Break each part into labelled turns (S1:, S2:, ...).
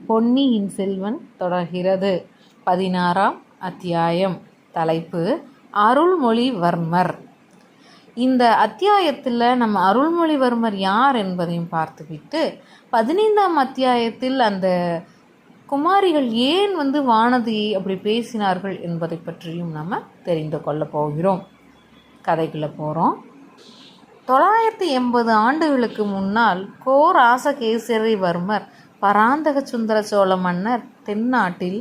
S1: பொன்னியின் செல்வன் தொடர்கிறது. 16ஆம் அத்தியாயம். தலைப்பு அருள்மொழிவர்மர். இந்த அத்தியாயத்தில் நம்ம அருள்மொழிவர்மர் யார் என்பதையும் பார்த்துவிட்டு 15ஆம் அத்தியாயத்தில் அந்த குமாரிகள் ஏன் வானதியை அப்படி பேசினார்கள் என்பதை பற்றியும் நம்ம தெரிந்து கொள்ள போகிறோம். கதைக்குள்ளே போகிறோம். 980 ஆண்டுகளுக்கு முன்னால் ராசகேசரிவர்மர் பராந்தக சுந்தர சோழ மன்னர் தென்னாட்டில்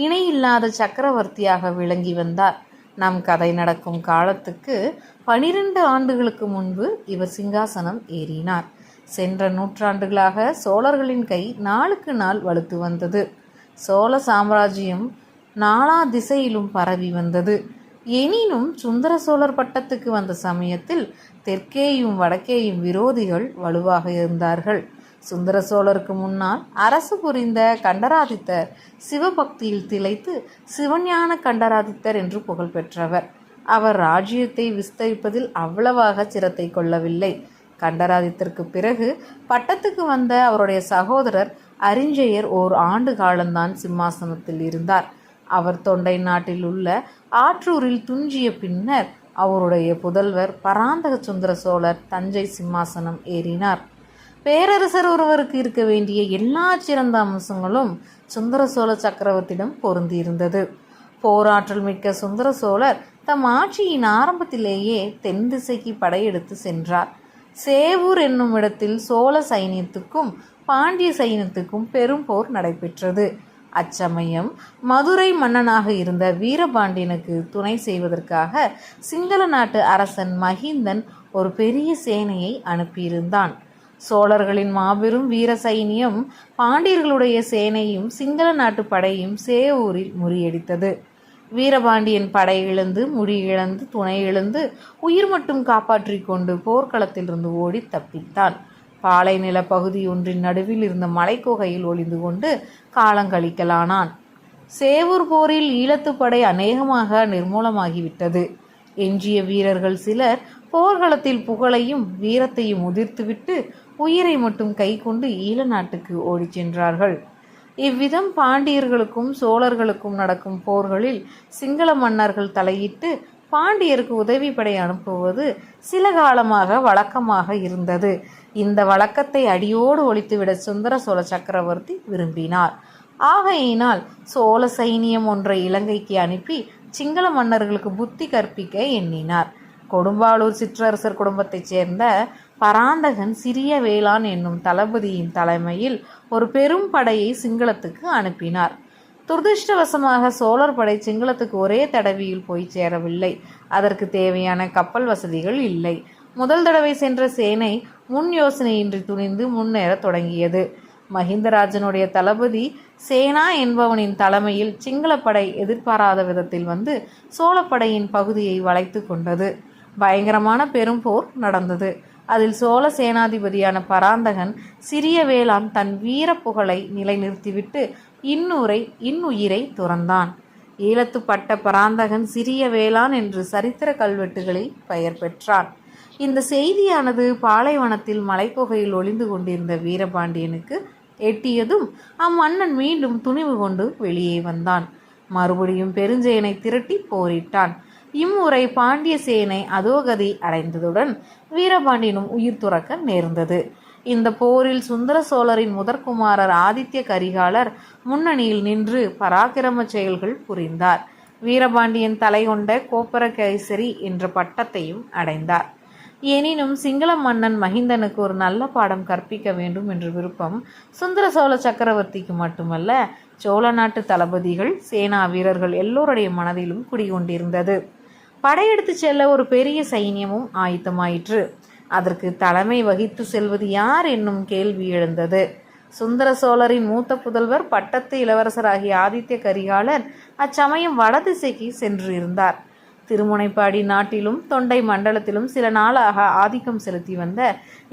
S1: இணையில்லாத சக்கரவர்த்தியாக விளங்கி வந்தார். நம் கதை நடக்கும் காலத்துக்கு 12 ஆண்டுகளுக்கு முன்பு இவர் சிங்காசனம் ஏறினார். சென்ற நூற்றாண்டுகளாக சோழர்களின் கை நாளுக்கு நாள் வலுத்து வந்தது. சோழ சாம்ராஜ்யம் நாலா திசையிலும் பரவி வந்தது. எனினும் சுந்தர சோழர் பட்டத்துக்கு வந்த சமயத்தில் தெற்கேயும் வடக்கேயும் விரோதிகள் வலுவாக இருந்தார்கள். சுந்தர சோழருக்கு முன்னால் அரசு புரிந்த கண்டராதித்தர் சிவபக்தியில் திளைத்து சிவஞான கண்டராதித்தர் என்று புகழ் பெற்றவர். அவர் ராஜ்யத்தை விஸ்தரிப்பதில் அவ்வளவாக சிரத்தை கொள்ளவில்லை. கண்டராதித்தருக்கு பிறகு பட்டத்துக்கு வந்த அவருடைய சகோதரர் அரிஞ்சயர் ஆண்டு காலம்தான் சிம்மாசனத்தில் இருந்தார். அவர் தொண்டை நாட்டில் உள்ள ஆற்றூரில் துஞ்சிய பின்னர் அவருடைய புதல்வர் பராந்தக சுந்தர சோழர் தஞ்சை சிம்மாசனம் ஏறினார். பேரரசர் ஒருவருக்கு இருக்க வேண்டிய எல்லா சிறந்த அம்சங்களும் சுந்தர சோழ சக்கரவர்த்தியிடம் பொருந்தியிருந்தது. போராற்றல் மிக்க சுந்தர சோழர் தம் ஆட்சியின் ஆரம்பத்திலேயே தென் திசைக்கு படையெடுத்து சென்றார். சேவூர் என்னும் இடத்தில் சோழ சைனியத்துக்கும் பாண்டிய சைனியத்துக்கும் பெரும் போர் நடைபெற்றது. அச்சமயம் மதுரை மன்னனாக இருந்த வீரபாண்டியனுக்கு துணை செய்வதற்காக சிங்கள நாட்டு அரசன் மகிந்தன் ஒரு பெரிய சேனையை அனுப்பியிருந்தான். சோழர்களின் மாபெரும் வீர சைனியம் பாண்டியர்களுடைய சேனையும் சிங்கள நாட்டு படையும் சேவூரில் முறியடித்தது. வீரபாண்டியன் படை இழந்து, முடி இழந்து, துணை இழந்து, உயிர் மட்டும் காப்பாற்றி கொண்டு போர்க்களத்திலிருந்து ஓடி தப்பித்தான். பாலை நில பகுதி ஒன்றின் நடுவில் இருந்த மலைக்குகையில் ஒளிந்து கொண்டு காலங்கழிக்கலானான். சேவூர் போரில் ஈழத்து படை அநேகமாக நிர்மூலமாகிவிட்டது. எஞ்சிய வீரர்கள் சிலர் போர்க்களத்தில் புகழையும் வீரத்தையும் உதிர்த்துவிட்டு உயிரை மட்டும் கை கொண்டு ஈழ நாட்டுக்கு ஓடிச் சென்றார்கள். இவ்விதம் பாண்டியர்களுக்கும் சோழர்களுக்கும் நடக்கும் போர்களில் சிங்கள மன்னர்கள் தலையிட்டு பாண்டியருக்கு உதவி படை அனுப்புவது சில காலமாக வழக்கமாக இருந்தது. இந்த வழக்கத்தை அடியோடு ஒழித்துவிட சுந்தர சோழ சக்கரவர்த்தி விரும்பினார். ஆகையினால் சோழ சைனியம் ஒன்றை இலங்கைக்கு அனுப்பி சிங்கள மன்னர்களுக்கு புத்தி கற்பிக்க எண்ணினார். கொடும்பாளூர் சிற்றரசர் குடும்பத்தைச் சேர்ந்த பராந்தகன் சிறிய வேளான் என்னும் தளபதியின் தலைமையில் ஒரு பெரும் படையை சிங்களத்துக்கு அனுப்பினார். துரதிருஷ்டவசமாக சோழர் படை சிங்களத்துக்கு ஒரே தடவையில் போய் சேரவில்லை. அதற்கு தேவையான கப்பல் வசதிகள் இல்லை. முதல் தடவை சென்ற சேனை முன் யோசனையின்றி துணிந்து முன்னேற தொடங்கியது. மகிந்தராஜனுடைய தளபதி சேனா என்பவனின் தலைமையில் சிங்களப்படை எதிர்பாராத விதத்தில் சோழப்படையின் பகுதியை வளைத்து கொண்டது. பயங்கரமான பெரும் போர் நடந்தது. அதில் சோழ சேனாதிபதியான பராந்தகன் சிறிய வேளான் தன் வீர புகழை நிலைநிறுத்திவிட்டு இன்னுயிரை துறந்தான். ஈழத்து பட்ட பராந்தகன் சிறிய வேளான் என்று சரித்திர கல்வெட்டுகளில் பெயர் பெற்றான். இந்த செய்தியானது பாலைவனத்தில் மலைக்குகையில் ஒளிந்து கொண்டிருந்த வீரபாண்டியனுக்கு எட்டியதும் அம்மன்னன் மீண்டும் துணிவு கொண்டு வெளியே வந்தான். மறுபடியும் பெருஞ்சேனை திரட்டி போரிட்டான். இம்முறை பாண்டிய சேனை அதோகதி அடைந்ததுடன் வீரபாண்டியனும் உயிர் துறக்க நேர்ந்தது. இந்த போரில் சுந்தர சோழரின் முதற்குமாரர் ஆதித்ய கரிகாலர் முன்னணியில் நின்று பராக்கிரம செயல்கள் புரிந்தார். வீரபாண்டியன் தலை கொண்ட கோப்பர கேசரி என்ற பட்டத்தையும் அடைந்தார். எனினும் சிங்கள மன்னன் மகிந்தனுக்கு ஒரு நல்ல பாடம் கற்பிக்க வேண்டும் என்ற விருப்பம் சுந்தர சோழ சக்கரவர்த்திக்கு மட்டுமல்ல, சோழ நாட்டு தளபதிகள் சேனா வீரர்கள் எல்லோருடைய மனதிலும் குடிகொண்டிருந்தது. படையெடுத்து செல்ல ஒரு பெரிய சைன்யமும் ஆயத்தமாயிற்று. அதற்கு தலைமை வகித்து செல்வது யார் என்னும் கேள்வி எழுந்தது. சுந்தர சோழரின் மூத்த புதல்வர் பட்டத்து இளவரசராகிய ஆதித்ய கரிகாலர் அச்சமயம் வடதிசைக்கு சென்று இருந்தார். திருமுனைப்பாடி நாட்டிலும் தொண்டை மண்டலத்திலும் சில நாளாக ஆதிக்கம் செலுத்தி வந்த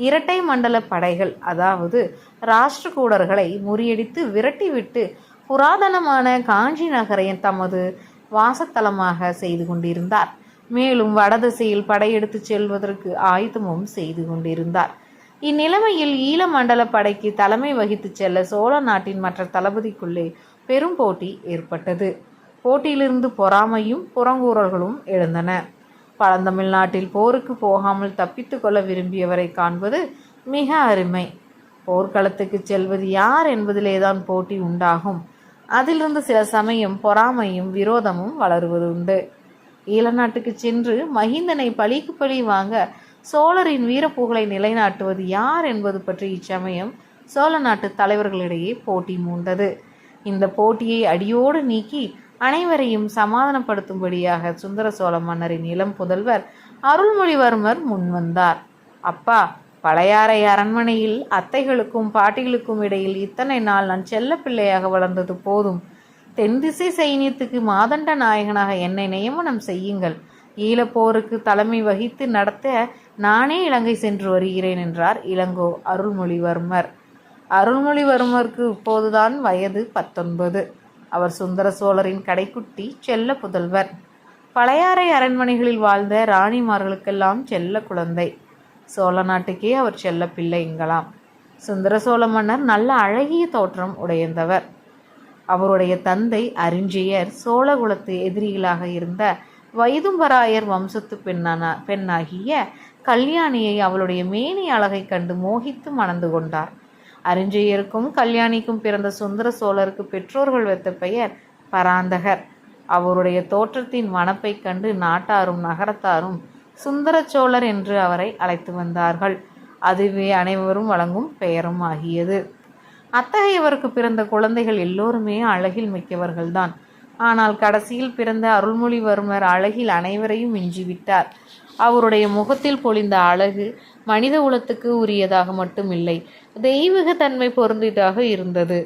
S1: இரட்டை மண்டல படைகள், அதாவது ராஷ்டிரகூடர்களை முறியடித்து விரட்டிவிட்டு புராதனமான காஞ்சி நகரை தமது வாசத்தலமாக செய்து கொண்டிருந்தார். மேலும் வடதிசையில் படையெடுத்து செல்வதற்கு ஆயுதமும் செய்து கொண்டிருந்தார். இந்நிலைமையில் ஈழ மண்டல படைக்கு தலைமை வகித்து செல்ல சோழ நாட்டின் மற்ற தளபதிக்குள்ளே பெரும் போட்டி ஏற்பட்டது. போட்டியிலிருந்து பொறாமையும் புறங்கூறல்களும் எழுந்தன. பழந்தமிழ்நாட்டில் போருக்கு போகாமல் தப்பித்து கொள்ள விரும்பியவரை காண்பது மிக அருமை. போர்க்களத்துக்கு செல்வது யார் என்பதிலேதான் போட்டி உண்டாகும். அதிலிருந்து சில சமயம் பொறாமையும் விரோதமும் வளருவது உண்டு. ஈழ நாட்டுக்கு சென்று மகிந்தனை பழிக்கு பழி வாங்க சோழரின் வீரப்புகழை நிலைநாட்டுவது யார் என்பது பற்றி இச்சமயம் சோழ நாட்டு தலைவர்களிடையே போட்டி மூண்டது. இந்த போட்டியை அடியோடு நீக்கி அனைவரையும் சமாதானப்படுத்தும்படியாக சுந்தர சோழ மன்னரின் இளம் புதல்வர் அருள்மொழிவர்மர் முன்வந்தார். அப்பா, பழையாறை அரண்மனையில் அத்தைகளுக்கும் பாட்டிகளுக்கும் இடையில் இத்தனை நாள் நான் செல்ல பிள்ளையாக வளர்ந்தது போதும். தென்திசை சைனியத்துக்கு மாதண்ட நாயகனாக என்னை நியமனம் செய்யுங்கள். ஈழப்போருக்கு தலைமை வகித்து நடத்த நானே இலங்கை சென்று வருகிறேன் என்றார் இளங்கோ அருள்மொழிவர்மர். அருள்மொழிவர்மருக்கு இப்போதுதான் வயது 19. அவர் சுந்தர சோழரின் கடைக்குட்டி செல்ல புதல்வர். பழையாறை அரண்மனைகளில் வாழ்ந்த ராணிமார்களுக்கெல்லாம் செல்ல குழந்தை. சோழ நாட்டுக்கே அவர் செல்ல பிள்ளைங்களாம். சுந்தர சோழ மன்னர் நல்ல அழகிய தோற்றம் உடையந்தவர். அவருடைய தந்தை அரிஞ்சயர் சோழகுலத்து எதிரிகளாக இருந்த வைதும்பராயர் வம்சத்து பெண்ணாகிய கல்யாணியை அவளுடைய மேனி அழகை கண்டு மோகித்து மணந்து கொண்டார். அரிஞ்சயருக்கும் கல்யாணிக்கும் பிறந்த சுந்தர சோழருக்கு பெற்றோர்கள் வைத்த பெயர் பராந்தகர். அவருடைய தோற்றத்தின் வனப்பை கண்டு நாட்டாரும் நகரத்தாரும் சுந்தர சோழர் என்று அவரை அழைத்து வந்தார்கள். அதுவே அனைவரும் வழங்கும் பெயரும் ஆகியது. அத்தகையவருக்கு பிறந்த குழந்தைகள் எல்லோருமே அழகில் மிக்கவர்கள்தான். ஆனால் கடைசியில் பிறந்த அருள்மொழிவர்மர் அழகில் அனைவரையும் மிஞ்சிவிட்டார். அவருடைய முகத்தில் பொழிந்த அழகு மனித குலத்துக்கு உரியதாக மட்டுமில்லை, தெய்வீக தன்மை பொருந்தியதாக இருந்தது.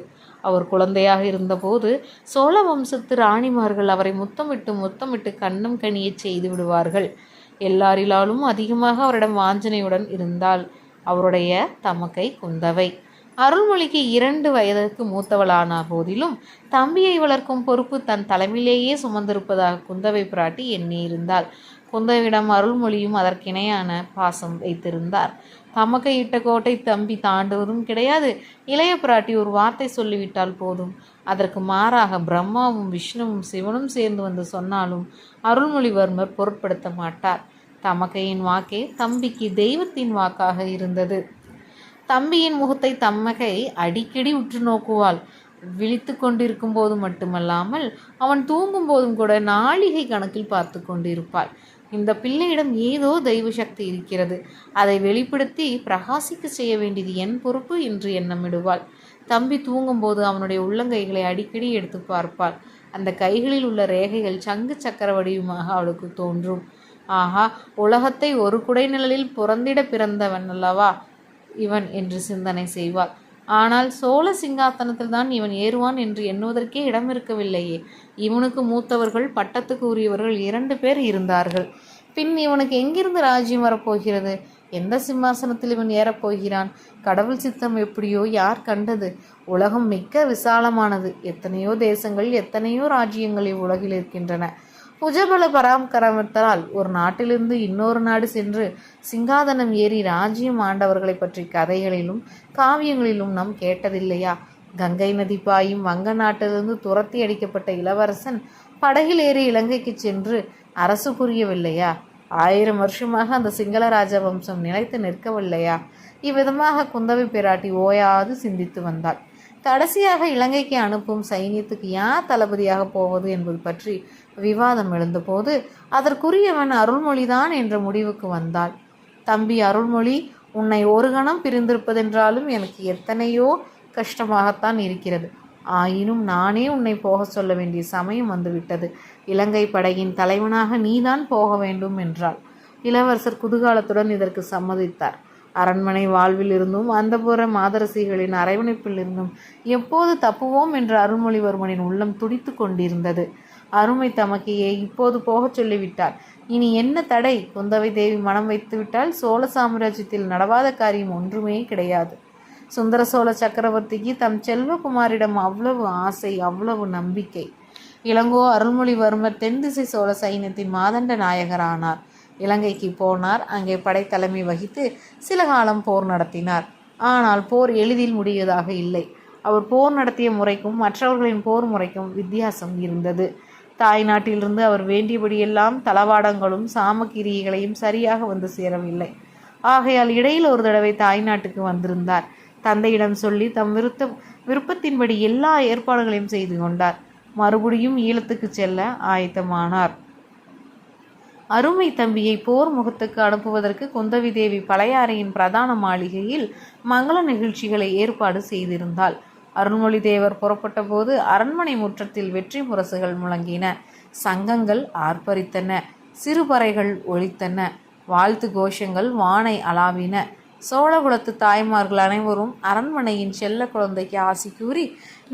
S1: அவர் குழந்தையாக இருந்தபோது சோழ வம்சத்து ராணிமார்கள் அவரை முத்தமிட்டு கண்ணம் கனியச் செய்து விடுவார்கள். எல்லாரிலாலும் அதிகமாக அவரிடம் வாஞ்சனையுடன் இருந்தால் அவருடைய தமக்கை குந்தவை. அருள்மொழிக்கு 2 வயதுக்கு மூத்தவளான போதிலும் தம்பியை வளர்க்கும் பொறுப்பு தன் தலைமையிலேயே சுமந்திருப்பதாக குந்தவை பிராட்டி எண்ணியிருந்தாள். குந்தவியிடம் அருள்மொழியும் அதற்கிணையான பாசம் வைத்திருந்தார். தமக்கையிட்ட கோட்டை தம்பி தாண்டுவதும் கிடையாது. இளைய பிராட்டி ஒரு வார்த்தை சொல்லிவிட்டால் போதும், அதற்கு மாறாக பிரம்மாவும் விஷ்ணுவும் சிவனும் சேர்ந்து வந்து சொன்னாலும் அருள்மொழிவர்மர் பொருட்படுத்த மாட்டார். தமக்கையின் வாக்கே தம்பிக்கு தெய்வத்தின் வாக்காக இருந்தது. தம்பியின் முகத்தை தம்மகை அடிக்கடி உற்று நோக்குவாள். விழித்து கொண்டிருக்கும் போது மட்டுமல்லாமல் அவன் தூங்கும் போதும் கூட நாளிகை கணக்கில் பார்த்து கொண்டிருப்பாள். இந்த பிள்ளையிடம் ஏதோ தெய்வ சக்தி இருக்கிறது, அதை வெளிப்படுத்தி பிரகாசிக்க செய்ய வேண்டியது என் பொறுப்பு என்று எண்ணமிடுவாள். தம்பி தூங்கும்போது அவனுடைய உள்ளங்கைகளை அடிக்கடி எடுத்து பார்ப்பாள். அந்த கைகளில் உள்ள ரேகைகள் சங்கு சக்கர வடிவமாக அவளுக்கு தோன்றும். ஆஹா, உலகத்தை ஒரு குடைநிழலில் புறந்திட பிறந்தவன் அல்லவா இவன் என்று சிந்தனை செய்வாள். ஆனால் சோழ சிங்காசனத்தில் தான் இவன் ஏறுவான் என்று எண்ணுவதற்கே இடம் இருக்கவில்லையே. இவனுக்கு மூத்தவர்கள், பட்டத்துக்கு உரியவர்கள் 2 பேர் இருந்தார்கள். பின் இவனுக்கு எங்கிருந்து ராஜ்யம் வரப்போகிறது? எந்த சிம்மாசனத்தில் இவன் ஏறப்போகிறான்? கடவுள் சித்தம் எப்படியோ யார் கண்டது? உலகம் மிக்க விசாலமானது. எத்தனையோ தேசங்கள், எத்தனையோ ராஜ்யங்கள் இவ்வுலகில் இருக்கின்றன. புஜபல பராமரத்தால் ஒரு நாட்டிலிருந்து இன்னொரு நாடு சென்று சிங்காதனம் ஏறி ராஜ்யம் ஆண்டவர்களை பற்றி கதைகளிலும் காவியங்களிலும் நாம் கேட்டதில்லையா? கங்கை நதி பாயும் வங்க நாட்டிலிருந்து துரத்தி அடிக்கப்பட்ட இளவரசன் படகில் ஏறி இலங்கைக்கு சென்று அரசு புரியவில்லையா? 1000 வருஷமாக அந்த சிங்கள ராஜ வம்சம் நிலைத்து நிற்கவில்லையா? இவ்விதமாக குந்தவை பிராட்டி ஓயாது சிந்தித்து வந்தாள். கடைசியாக இலங்கைக்கு அனுப்பும் சைனியத்துக்கு யார் தளபதியாக போவது என்பது பற்றி விவாதம் எழுந்தபோது அதற்குரியவன் அருள்மொழிதான் என்ற முடிவுக்கு வந்தாள். தம்பி அருள்மொழி, உன்னை ஒரு கணம் பிரிந்திருப்பதென்றாலும் எனக்கு எத்தனையோ கஷ்டமாகத்தான் இருக்கிறது. ஆயினும் நானே உன்னை போக சொல்ல வேண்டிய சமயம் வந்துவிட்டது. இலங்கை படையின் தலைவனாக நீதான் போக வேண்டும் என்றாள். இளவரசர் குதூகலத்துடன் இதற்கு சம்மதித்தார். அரண்மனை வாழ்வில் இருந்தும் அந்தப்புற மாதரசிகளின் அரவணைப்பில் இருந்தும் எப்போது தப்புவோம் என்று அருள்மொழிவர்மனின் உள்ளம் துடித்து கொண்டிருந்தது. அருமை தமக்கையே இப்போது போகச் சொல்லிவிட்டார். இனி என்ன தடை? குந்தவை தேவி மனம் வைத்துவிட்டால் சோழ சாம்ராஜ்யத்தில் நடவாத காரியம் ஒன்றுமே கிடையாது. சுந்தர சோழ சக்கரவர்த்திக்கு தம் செல்வகுமாரிடம் அவ்வளவு ஆசை, அவ்வளவு நம்பிக்கை. இளங்கோ அருள்மொழிவர்மர் தென் திசை சோழ சைன்யத்தின் மாதண்ட நாயகரானார். இலங்கைக்கு போனார். அங்கே படைத்தலைமை வகித்து சில காலம் போர் நடத்தினார். ஆனால் போர் எளிதில் முடிவதாக இல்லை. அவர் போர் நடத்திய முறைக்கும் மற்றவர்களின் போர் முறைக்கும் வித்தியாசம் இருந்தது. தாய் நாட்டிலிருந்து அவர் வேண்டியபடியெல்லாம் தளவாடங்களும் சாமக்கிரியைகளையும் சரியாக வந்து சேரவில்லை. ஆகையால் இடையில் ஒரு தடவை தாய் நாட்டுக்கு வந்திருந்தார். தந்தையிடம் சொல்லி தம் விருப்பத்தின்படி எல்லா ஏற்பாடுகளையும் செய்து கொண்டார். மறுபடியும் ஈழத்துக்கு செல்ல ஆயத்தமானார். அருமை தம்பியை போர் முகத்துக்கு அனுப்புவதற்கு குந்தவி தேவி பழையாறையின் பிரதான மாளிகையில் மங்கள நிகழ்ச்சிகளை ஏற்பாடு செய்திருந்தாள். அருள்மொழி தேவர் புறப்பட்ட போது அரண்மனை முற்றத்தில் வெற்றி முரசுகள் முழங்கின. சங்கங்கள் ஆர்ப்பரித்தன. சிறுபறைகள் ஒலித்தன. வாழ்த்து கோஷங்கள் வானை அளாவின. சோழகுலத்து தாய்மார்கள் அனைவரும் அரண்மனையின் செல்ல குழந்தைக்கு ஆசி கூறி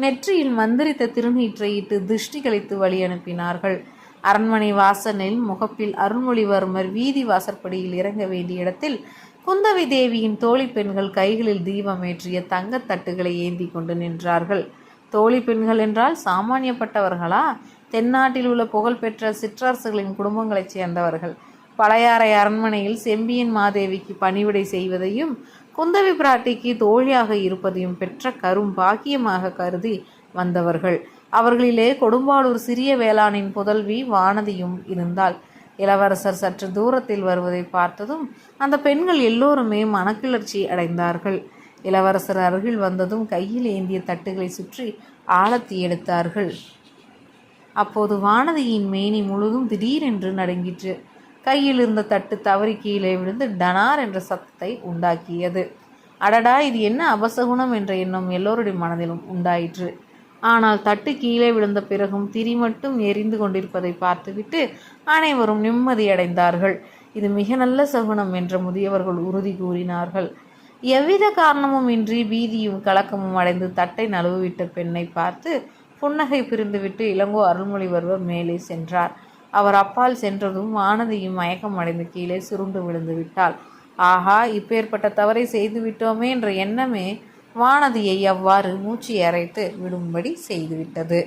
S1: நெற்றியில் மந்திரித்த திருநீற்றை இட்டு திருஷ்டி கழித்து வழி அனுப்பினார்கள். அரண்மனை வாசலில் முகப்பில் அருள்மொழிவர்மர் வீதி வாசற்படியில் இறங்க வேண்டிய இடத்தில் குந்தவி தேவியின் தோழி பெண்கள் கைகளில் தீபமேற்றிய தங்கத் தட்டுகளை ஏந்தி கொண்டு நின்றார்கள். தோழி பெண்கள் என்றால் சாமானியப்பட்டவர்களா? தென்னாட்டில் உள்ள புகழ்பெற்ற சிற்றரசுகளின் குடும்பங்களைச் சேர்ந்தவர்கள். பழையாறை அரண்மனையில் செம்பியன் மாதேவிக்கு பணிவிடை செய்வதையும் குந்தவி பிராட்டிக்கு தோழியாக இருப்பதையும் பெற்ற கரும் பாக்கியமாக கருதி வந்தவர்கள். அவர்களிலே கொடும்பாளூர் சிறிய வேளாணின் புதல்வி வானதியும் இருந்தாள். இளவரசர் சற்று தூரத்தில் வருவதை பார்த்ததும் அந்த பெண்கள் எல்லோருமே மனக்கிளர்ச்சி அடைந்தார்கள். இளவரசர் அருகில் வந்ததும் கையில் ஏந்திய தட்டுகளை சுற்றி ஆழத்தி எடுத்தார்கள். அப்போது வானதியின் மேனி முழுதும் திடீரென்று நடுங்கிற்று. கையில் இருந்த தட்டு தவறி கீழே விழுந்து டனார் என்ற சத்தத்தை உண்டாக்கியது. அடடா, இது என்ன அபசகுணம் என்ற எண்ணம் எல்லோருடைய மனதிலும் உண்டாயிற்று. ஆனால் தட்டு கீழே விழுந்த பிறகும் திரி மட்டும் எரிந்து கொண்டிருப்பதை பார்த்துவிட்டு அனைவரும் நிம்மதியடைந்தார்கள். இது மிக நல்ல சகுனம் என்ற முதியவர்கள் உறுதி கூறினார்கள். எவ்வித காரணமும் இன்றி பீதியும் கலக்கமும் அடைந்து தட்டை நழுவிவிட்ட பெண்ணை பார்த்து புன்னகை பிரிந்துவிட்டு இளங்கோ அருள்மொழிவர்மர் மேலே சென்றார். அவர் அப்பால் சென்றதும் வானதியும் மயக்கம் அடைந்து கீழே சுருண்டு விழுந்து விட்டாள். ஆஹா, இப்பேற்பட்ட தவறை செய்து விட்டோமே என்ற எண்ணமே வானதியை அவ்வாறு மூச்சு அரைத்து விடும்படி செய்துவிட்டது.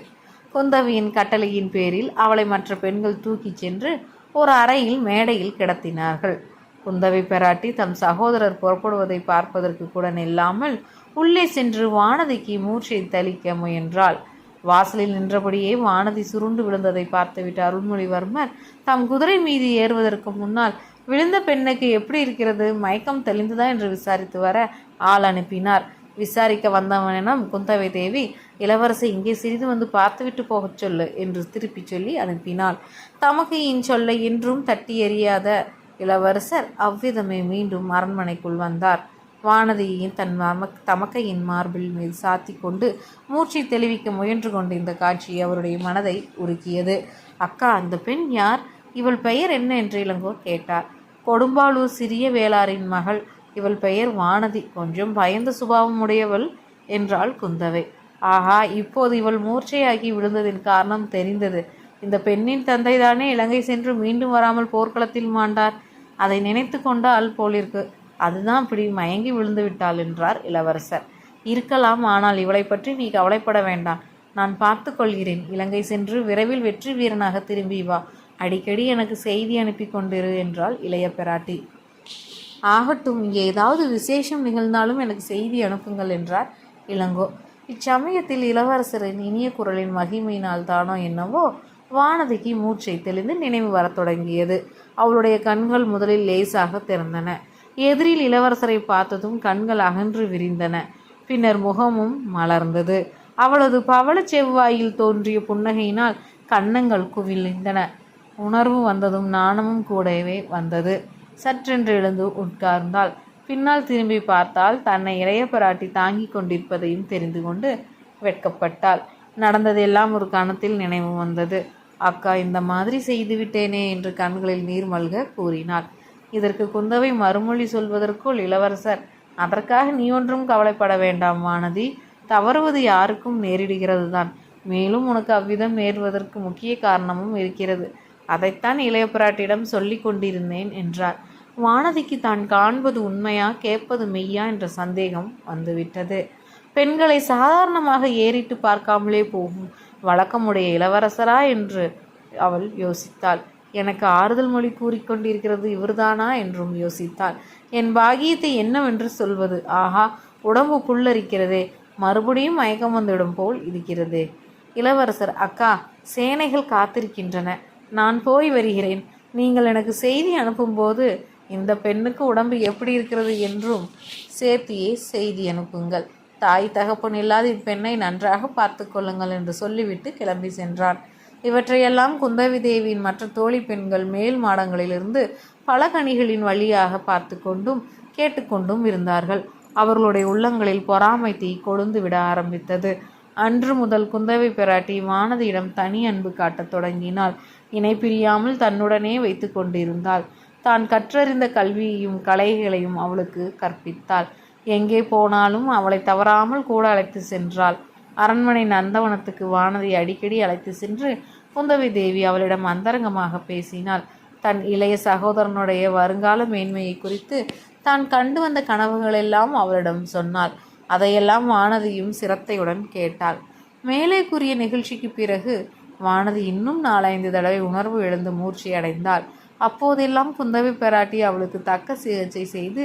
S1: குந்தவியின் கட்டளையின் பேரில் அவளை மற்ற பெண்கள் தூக்கிச் சென்று ஒரு அறையில் மேடையில் கிடத்தினார்கள். குந்தவி பெராட்டி தம் சகோதரர் புறப்படுவதை பார்ப்பதற்கு கூட நில்லாமல் உள்ளே சென்று வானதிக்கு மூச்சை தளிக்க முயன்றாள். வாசலில் நின்றபடியே வானதி சுருண்டு விழுந்ததை பார்த்துவிட்டு அருள்மொழிவர்மர் தம் குதிரை மீது ஏறுவதற்கு முன்னால் விழுந்த பெண்ணுக்கு எப்படி இருக்கிறது, மயக்கம் தெளிந்ததா என்று விசாரித்து வர ஆள் அனுப்பினார். விசாரிக்க வந்தவனிடம் குந்தவை தேவி, இளவரசை இங்கே சிறிது வந்து பார்த்துவிட்டு போகச் சொல்லு என்று திருப்பி சொல்லி அனுப்பினாள். தமக்கையின் சொல்லை என்றும் தட்டி எறியாத இளவரசர் அவ்விதமே மீண்டும் அரண்மனைக்குள் வந்தார். வானதியின் தன் தமக்கையின் மார்பில் மீது சாத்தி கொண்டு மூச்சை தெளிவிக்க முயன்று கொண்டிருந்த காட்சி அவருடைய மனதை உருக்கியது. அக்கா, அந்த பெண் யார்? இவள் பெயர் என்ன என்று இளங்கோ கேட்டார். கொடும்பாளூர் சிறிய வேளாரின் மகள். இவள் பெயர் வானதி. கொஞ்சம் பயந்த சுபாவம் உடையவள் என்றாள் குந்தவை. ஆஹா, இப்போது இவள் மூர்ச்சையாகி விழுந்ததின் காரணம் தெரிந்தது. இந்த பெண்ணின் தந்தைதானே இலங்கை சென்று மீண்டும் வராமல் போர்க்களத்தில் மாண்டார். அதை நினைத்து கொண்டால் போலிருக்கு. அதுதான் இப்படி மயங்கி விழுந்து விட்டாள் என்றார் இளவரசர். இருக்கலாம், ஆனால் இவளை பற்றி நீ கவலைப்பட வேண்டாம். நான் பார்த்து கொள்கிறேன். இலங்கை சென்று விரைவில் வெற்றி வீரனாக திரும்பி வா. அடிக்கடி எனக்கு செய்தி அனுப்பி கொண்டிரு என்றாள் இளைய பிராட்டி. ஆகட்டும், இங்கே ஏதாவது விசேஷம் நிகழ்ந்தாலும் எனக்கு செய்தி அனுப்புங்கள் என்றார் இளங்கோ. இச்சமயத்தில் இளவரசரின் இனிய குரலின் மகிமையினால் தானோ என்னவோ வானதிக்கு மூச்சை தெளிந்து நினைவு வரத் தொடங்கியது. அவளுடைய கண்கள் முதலில் லேசாக திறந்தன. எதிரில் இளவரசரை பார்த்ததும் கண்கள் அகன்று விரிந்தன. பின்னர் முகமும் மலர்ந்தது. அவளது பவள செவ்வாயில் தோன்றிய புன்னகையினால் கன்னங்கள் குவிந்தன. உணர்வு வந்ததும் நாணமும் கூடவே வந்தது. சற்றென்று எழுந்து உட்கார்ந்தாள். பின்னால் திரும்பி பார்த்தால் தன்னை இளைய பிராட்டி தாங்கி கொண்டிருப்பதையும் தெரிந்து கொண்டு வெட்கப்பட்டாள். நடந்ததெல்லாம் ஒரு கணத்தில் நினைவு வந்தது. அக்கா, இந்த மாதிரி செய்துவிட்டேனே என்று கண்களில் நீர் மல்க கூறினாள். இதற்கு குந்தவை மறுமொழி சொல்வதற்குள் இளவரசர், அதற்காக நீ ஒன்றும் கவலைப்பட வேண்டாம் வானதி. தவறுவது யாருக்கும் நேரிடுகிறது தான். மேலும் உனக்கு அவ்விதம் நேருவதற்கு முக்கிய காரணமும் இருக்கிறது. அதைத்தான் இளைய பிராட்டியிடம் சொல்லி கொண்டிருந்தேன் என்றார். வானதிக்கு தான் காண்பது உண்மையா கேட்பது மெய்யா என்ற சந்தேகம் வந்துவிட்டது. பெண்களை சாதாரணமாக ஏறிட்டு பார்க்காமலே போகும் வழக்கமுடைய இளவரசரா என்று அவள் யோசித்தாள். எனக்கு ஆறுதல் மொழி கூறிக்கொண்டிருக்கிறது இவர்தானா என்றும் யோசித்தாள். என் பாகியத்தை என்னவென்று சொல்வது? ஆஹா, உடம்பு புல்லரிக்கிறதே, மறுபடியும் மயக்கம் வந்துவிடும் போல் இருக்கிறதே. இளவரசர், அக்கா, சேனைகள் காத்திருக்கின்றன, நான் போய் வருகிறேன். நீங்கள் எனக்கு செய்தி அனுப்பும்போது இந்த பெண்ணுக்கு உடம்பு எப்படி இருக்கிறது என்றும் சேர்த்தியே செய்தி அனுப்புங்கள். தாய் தகப்பன் இல்லாத இப்பெண்ணை நன்றாக பார்த்து கொள்ளுங்கள் என்று சொல்லிவிட்டு கிளம்பி சென்றான். இவற்றையெல்லாம் குந்தவி தேவியின் மற்ற தோழி பெண்கள் மேல் மாடங்களிலிருந்து பலகணிகளின் வழியாக பார்த்து கொண்டும் கேட்டுக்கொண்டும் இருந்தார்கள். அவர்களுடைய உள்ளங்களில் பொறாமை தீ கொழுந்து விட ஆரம்பித்தது. அன்று முதல் குந்தவை பிராட்டி வானதியிடம் தனி அன்பு காட்டத் தொடங்கினாள். இணை பிரியாமல் தன்னுடனே வைத்து கொண்டிருந்தாள். தான் கற்றறிந்த கல்வியையும் கலைகளையும் அவளுக்கு கற்பித்தாள். எங்கே போனாலும் அவளை தவறாமல் கூட அழைத்து சென்றாள். அரண்மனை நந்தவனத்துக்கு வானதி அடிக்கடி அழைத்து சென்று குந்தவி தேவி அவளிடம் அந்தரங்கமாக பேசினாள். தன் இளைய சகோதரனுடைய வருங்கால மேன்மையை குறித்து தான் கண்டு வந்த கனவுகளெல்லாம் அவளிடம் சொன்னாள். அதையெல்லாம் வானதியும் சிரத்தையுடன் கேட்டாள். மேலே கூறிய நிகழ்ச்சிக்கு பிறகு வானதி இன்னும் 4-5 தடவை உணர்வு எழுந்து மூர்ச்சி அடைந்தாள். அப்போதெல்லாம் குந்தவி பிராட்டி அவளுக்கு தக்க சிகிச்சை செய்து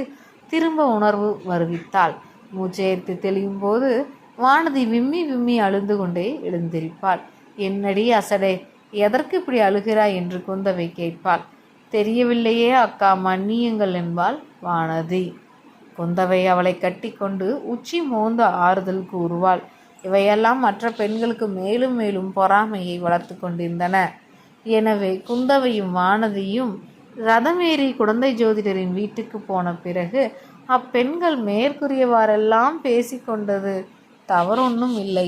S1: திரும்ப உணர்வு வருவித்தாள். மூச்செடுத்து தெளியும் போது வானதி விம்மி விம்மி அழுந்து கொண்டே எழுந்திருப்பாள். என்னடி அசடே, எதற்கு இப்படி அழுகிறாய் என்று குந்தவை கேட்பாள். தெரியவில்லையே அக்கா, மன்னியுங்கள் என்பாள் வானதி. குந்தவை அவளை கட்டி கொண்டு உச்சி மோந்து ஆறுதல் கூறுவாள். இவையெல்லாம் மற்ற பெண்களுக்கு மேலும் மேலும் பொறாமையை வளர்த்து கொண்டிருந்தன. எனவே குந்தவையும் வானதியும் ரதமேறி குடந்தை ஜோதிடரின் வீட்டுக்கு போன பிறகு அப்பெண்கள் மேற்கூறியவாறெல்லாம் பேசிக்கொண்டது தவறொன்றும் இல்லை.